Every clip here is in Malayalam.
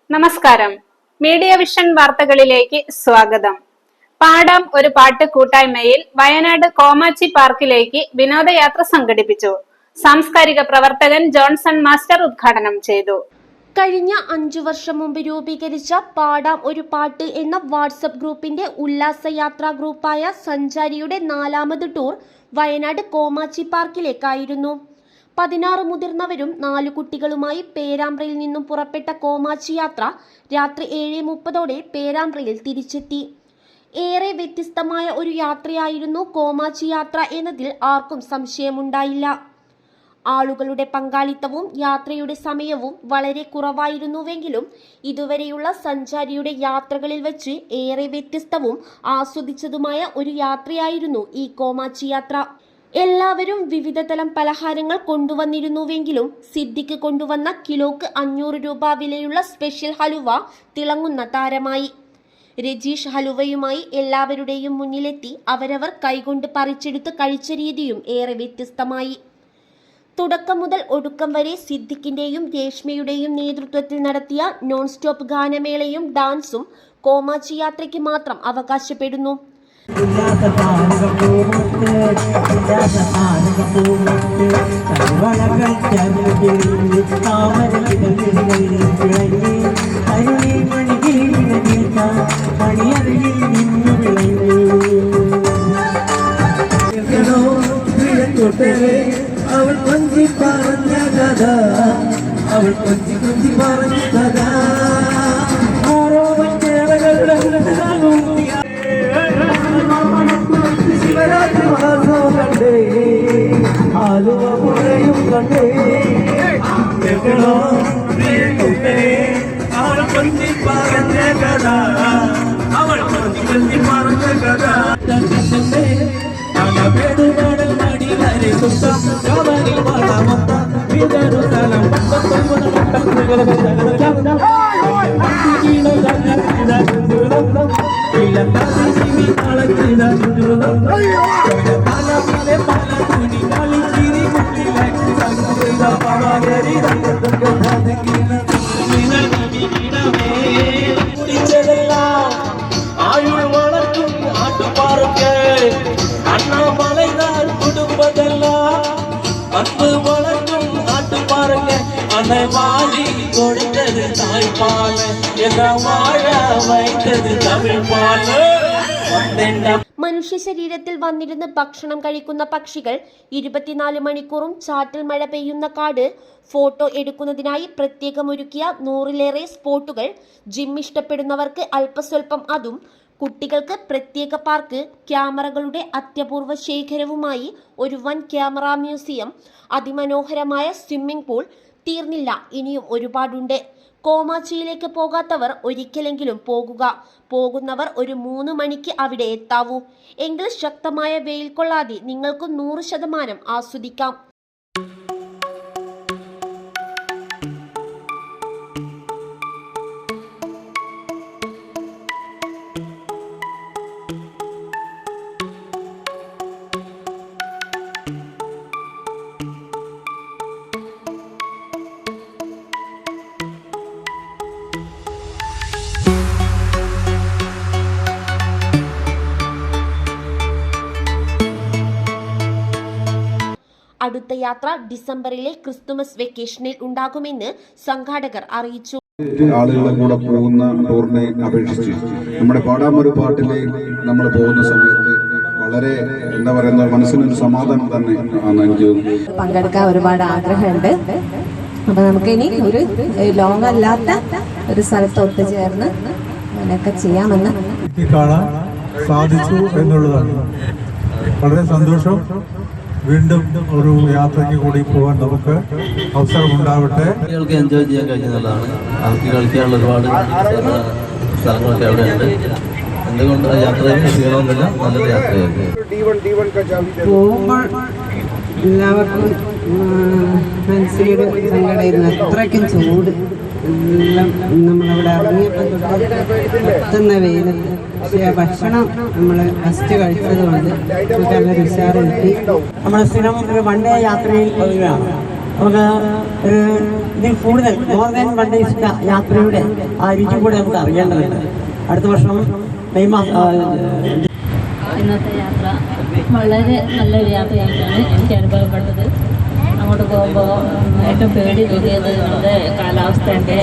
നമസ്കാരം. മീഡിയ വിഷൻ വാർത്തകളിലേക്ക് സ്വാഗതം. പാടാം ഒരു പാട്ട് കൂട്ടായ്മയിൽ വയനാട് കോമാച്ചി പാർക്കിലേക്ക് വിനോദയാത്ര സംഘടിപ്പിച്ചു. സാംസ്കാരിക പ്രവർത്തകൻ ജോൺസൺ മാസ്റ്റർ ഉദ്ഘാടനം ചെയ്തു. കഴിഞ്ഞ 5 വർഷം മുമ്പ് രൂപീകരിച്ച പാടാം ഒരു പാട്ട് എന്ന വാട്സപ്പ് ഗ്രൂപ്പിന്റെ ഉല്ലാസയാത്രാ ഗ്രൂപ്പായ സഞ്ചാരിയുടെ 4ാമത് ടൂർ വയനാട് കോമാച്ചി പാർക്കിലേക്കായിരുന്നു. 16 മുതിർന്നവരും 4 കുട്ടികളുമായി പേരാമ്പ്രയിൽ നിന്നും പുറപ്പെട്ട കോമാച്ചി യാത്ര രാത്രി 7:30 പേരാമ്പ്രയിൽ തിരിച്ചെത്തി. ഏറെ വ്യത്യസ്തമായ ഒരു യാത്രയായിരുന്നു കോമാച്ചി യാത്ര എന്നതിൽ ആർക്കും സംശയമുണ്ടായില്ല. ആളുകളുടെ പങ്കാളിത്തവും യാത്രയുടെ സമയവും വളരെ കുറവായിരുന്നുവെങ്കിലും ഇതുവരെയുള്ള സഞ്ചാരിയുടെ യാത്രകളിൽ വെച്ച് ഏറെ വ്യത്യസ്തവും ആസ്വദിച്ചതുമായ ഒരു യാത്രയായിരുന്നു ഈ കോമാച്ചി യാത്ര. എല്ലാവരും വിവിധ തരം പലഹാരങ്ങൾ കൊണ്ടുവന്നിരുന്നുവെങ്കിലും സിദ്ദിഖ് കൊണ്ടുവന്ന കിലോക്ക് 500 രൂപ വിലയുള്ള സ്പെഷ്യൽ ഹലുവ തിളങ്ങുന്ന താരമായി. രജീഷ് ഹലുവയുമായി എല്ലാവരുടെയും മുന്നിലെത്തി അവരവർ കൈകൊണ്ട് പറിച്ചെടുത്ത് കഴിച്ച രീതിയും ഏറെ വ്യത്യസ്തമായി. തുടക്കം മുതൽ ഒടുക്കം വരെ സിദ്ദിഖിന്റെയും രേഷ്മയുടെയും നേതൃത്വത്തിൽ നടത്തിയ നോൺ സ്റ്റോപ്പ് ഗാനമേളയും ഡാൻസും കോമാച്ചി യാത്രയ്ക്ക് മാത്രം അവകാശപ്പെടുന്നു. അവൾ കൊഞ്ചി പറഞ്ഞ കഥ, അവൾ കൊഞ്ചി കൊഞ്ചി പറഞ്ഞ കഥ, ശിവരാത്രി മാസം കണ്ടേ, ആലുവ പുഴയും കണ്ടേ, കേൾക്കണോ അവൾ കൊഞ്ചി പറഞ്ഞ കഥ, അവൾ കൊഞ്ചി കൊഞ്ചി പറഞ്ഞ കഥ. ആയുൾ വളർത്തും ആട്ടുപാറക്ക് അണ്ണാമലൈതാർ കുടുംബതെല്ലാം അന്ന് വളർത്തും ആട്ടുപാറക്ക് അന്ന് വാലി കൊടുത്തത് തായ്പാല് എന്ന വാഴ വൈത്തത് തമിഴ് പാല്. മനുഷ്യ ശരീരത്തിൽ വന്നിരുന്ന് ഭക്ഷണം കഴിക്കുന്ന പക്ഷികൾ 24 മണിക്കൂറും ചാറ്റൽ മഴ പെയ്യുന്ന കാട്, ഫോട്ടോ എടുക്കുന്നതിനായി പ്രത്യേകമൊരുക്കിയ 100-ലേറെ സ്പോട്ടുകൾ, ജിം ഇഷ്ടപ്പെടുന്നവർക്ക് അല്പസ്വല്പം അതും, കുട്ടികൾക്ക് പ്രത്യേക പാർക്ക്, ക്യാമറകളുടെ അത്യപൂർവ ശേഖരവുമായി ഒരു വൻ ക്യാമറ മ്യൂസിയം, അതിമനോഹരമായ സ്വിമ്മിംഗ് പൂൾ, തീർന്നില്ല, ഇനിയും ഒരുപാടുണ്ട്. കോമാച്ചിയിലേക്ക് പോകാത്തവർ ഒരിക്കലെങ്കിലും പോകുക. പോകുന്നവർ ഒരു 3 മണിക്ക് അവിടെ എത്താവൂ. എങ്കിൽ ശക്തമായ വെയിൽ കൊള്ളാതെ നിങ്ങൾക്ക് 100% ആസ്വദിക്കാം. അടുത്ത യാത്ര ഡിസംബറിലെ ക്രിസ്തുമസ് വെക്കേഷനിൽ ഉണ്ടാകുമെന്ന് സംഘാടകർ അറിയിച്ചു. ആളുകളെ കൂടെ പോകുന്ന ടൂറിനെ അപേക്ഷിച്ച് നമ്മുടെ പാടാം ഒരു പാട്ടിലെ നമ്മൾ പോകുന്ന സമയത്ത് വളരെ എന്താ പറയുന്ന മനസ്സിനൊരു സമാധാനം തന്നെ ആണ് എനിക്ക് തോന്നുന്നത്. പങ്കെടുക്കാൻ ഒരുപാട് ആഗ്രഹമുണ്ട്. അപ്പൊ നമുക്ക് ഇനി ഒരു ലോങ് അല്ലാത്ത ഒരു സ്ഥലത്ത് ഒത്തുചേർന്ന് അങ്ങനെയൊക്കെ ചെയ്യാമെന്ന് കാണാൻ സാധിച്ചു എന്നുള്ളതാണ് വളരെ സന്തോഷം. വീണ്ടും ഒരു യാത്രയ്ക്ക് കൂടി പോകാൻ നമുക്ക് അവസരമുണ്ടാവട്ടെ. കുട്ടികൾക്ക് എൻജോയ് ചെയ്യാൻ കഴിഞ്ഞതാണ്. അവർക്ക് കളിക്കാനുള്ള ഒരുപാട് സ്ഥലങ്ങളൊക്കെ അവിടെയുണ്ട്. എന്തുകൊണ്ട് യാത്രയിൽ ക്ഷീണമൊന്നുമില്ല, നല്ലൊരു യാത്രയായിരുന്നു. പോകുമ്പോൾ എല്ലാവർക്കും മനസ്സിലൊരു സങ്കടമായിരുന്നു. അത്രയ്ക്കും ചൂട്, എല്ലാം നമ്മളവിടെ ഇറങ്ങിയപ്പോൾ എത്തുന്ന വെയിലത്ത്. പക്ഷേ ഭക്ഷണം നമ്മൾ ഫസ്റ്റ് കഴിച്ചത് കൊണ്ട് നമുക്ക് നല്ല ഉഷാറ് കിട്ടി. നമ്മൾ സ്ഥിരം ഒരു വൺ ഡേ യാത്രയിൽ പോവുകയാണ്. നമുക്ക് ഇതിൽ കൂടുതൽ മോർ ദാൻ 1 ഡേയ്സ് യാത്രയുടെ ആ രുചി കൂടെ നമുക്ക് അറിയേണ്ടതുണ്ട്. അടുത്ത വർഷം മെയ് മാസം ഇന്നത്തെ യാത്ര വളരെ നല്ലൊരു യാത്രയായിട്ടാണ് എനിക്ക് അനുഭവപ്പെട്ടത്. അങ്ങോട്ട് പോകുമ്പോൾ ഏറ്റവും പേടി തോന്നിയത് നമ്മുടെ കാലാവസ്ഥേൻ്റെ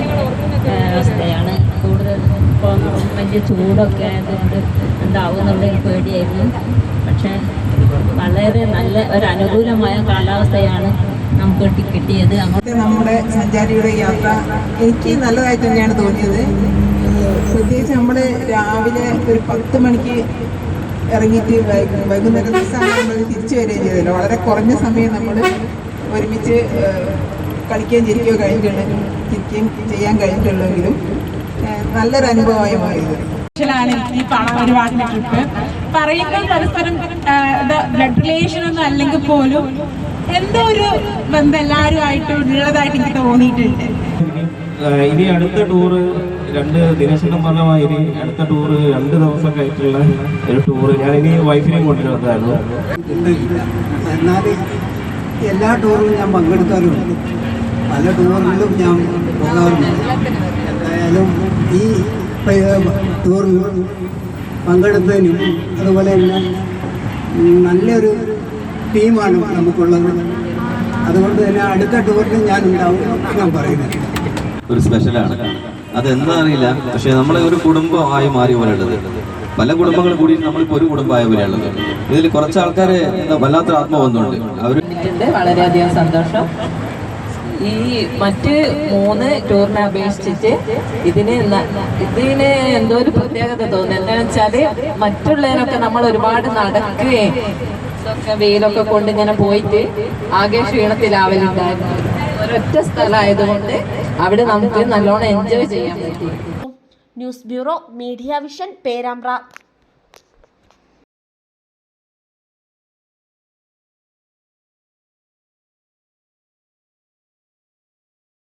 അവസ്ഥയാണ്. കൂടുതൽ ഇപ്പം വലിയ ചൂടൊക്കെ ആയതുകൊണ്ട് ഉണ്ടാവും എന്നുള്ളൊരു പേടിയായിരുന്നു. പക്ഷേ വളരെ നല്ല ഒരു അനുകൂലമായ കാലാവസ്ഥയാണ് നമുക്ക് കിട്ടിയത്. അങ്ങോട്ട് നമ്മുടെ സഞ്ചാരിയുടെ യാത്ര എനിക്ക് നല്ലതായിട്ട് തന്നെയാണ് തോന്നിയത്. പ്രത്യേകിച്ച് നമ്മൾ രാവിലെ ഒരു 10 മണിക്ക് ഇറങ്ങിയിട്ട് വൈകുന്നേരം ദിവസമാണ് നമ്മൾ തിരിച്ചു വരികയും ചെയ്തല്ലോ. വളരെ കുറഞ്ഞ സമയം നമ്മൾ ഒരുമിച്ച് കളിക്കുകയും ചിരിക്കുകയോ ചിരിക്കുകയും ചെയ്യാൻ കഴിഞ്ഞിട്ടുള്ളെങ്കിലും നല്ലൊരു അനുഭവമായി മാറിയത്. ഈ പാടാം ഒരു പാട്ടിലെ ട്രിപ്പ് പറയുമ്പോൾ പരസ്പരം ബ്ലഡ് റിലേഷൻ ഒന്നും അല്ലെങ്കിൽ പോലും എന്തോ ഒരു ബന്ധം എല്ലാവരുമായിട്ട് ഉള്ളതായിട്ട് എനിക്ക് തോന്നിയിട്ടുണ്ട്. ഇനി അടുത്ത ടൂറ് 2 ദിനേശനം പറഞ്ഞ മാതിരി അടുത്ത ടൂറ് 2 ദിവസമൊക്കെ ആയിട്ടുള്ള ഒരു ടൂറ് ഞാൻ ഇനി വൈഫിനെയും കൊണ്ടുവരുന്നതായിരുന്നു. എന്നാൽ എല്ലാ ടൂറിലും ഞാൻ പങ്കെടുക്കാറുണ്ട്, പല ടൂറിലും ഞാൻ പോകാറുണ്ട്. എന്തായാലും ഈ ടൂറിൽ പങ്കെടുത്തതിനും അതുപോലെ തന്നെ നല്ലൊരു ടീമാണ് നമുക്കുള്ളത്. അതുകൊണ്ട് തന്നെ അടുത്ത ടൂറിൽ ഞാൻ ഉണ്ടാവും ഞാൻ പറയുന്നത്. ഒരു സ്പെഷ്യലാണ്, അതെന്താ അറിയില്ല. പക്ഷെ നമ്മൾ ഒരു കുടുംബമായി മാറി പോലെയുള്ളത്, പല കുടുംബങ്ങൾ കൂടി നമ്മളിപ്പോൾ ഒരു കുടുംബമായ പോലെയുള്ളത്. ഇതിൽ കുറച്ച് ആൾക്കാരെ വല്ലാത്തൊരു ആത്മബന്ധമുണ്ട്. അവർ വളരെയധികം സന്തോഷം. ഈ മറ്റ് 3 ടൂറിനെ അപേക്ഷിച്ചിട്ട് ഇതിന് എന്തോ ഒരു പ്രത്യേകത തോന്നുന്നു. എന്താണെന്ന് വെച്ചാല് മറ്റുള്ളതിനൊക്കെ നമ്മൾ ഒരുപാട് നടക്കുകയും വെയിലൊക്കെ കൊണ്ട് ഇങ്ങനെ പോയിട്ട് ആകെ ക്ഷീണത്തിലാവലുണ്ടായിരുന്നു. ഒരൊറ്റ സ്ഥലമായതുകൊണ്ട് അവിടെ നമുക്ക് നല്ലോണം എൻജോയ് ചെയ്യാൻ പറ്റി. News bureau media vision Perambra.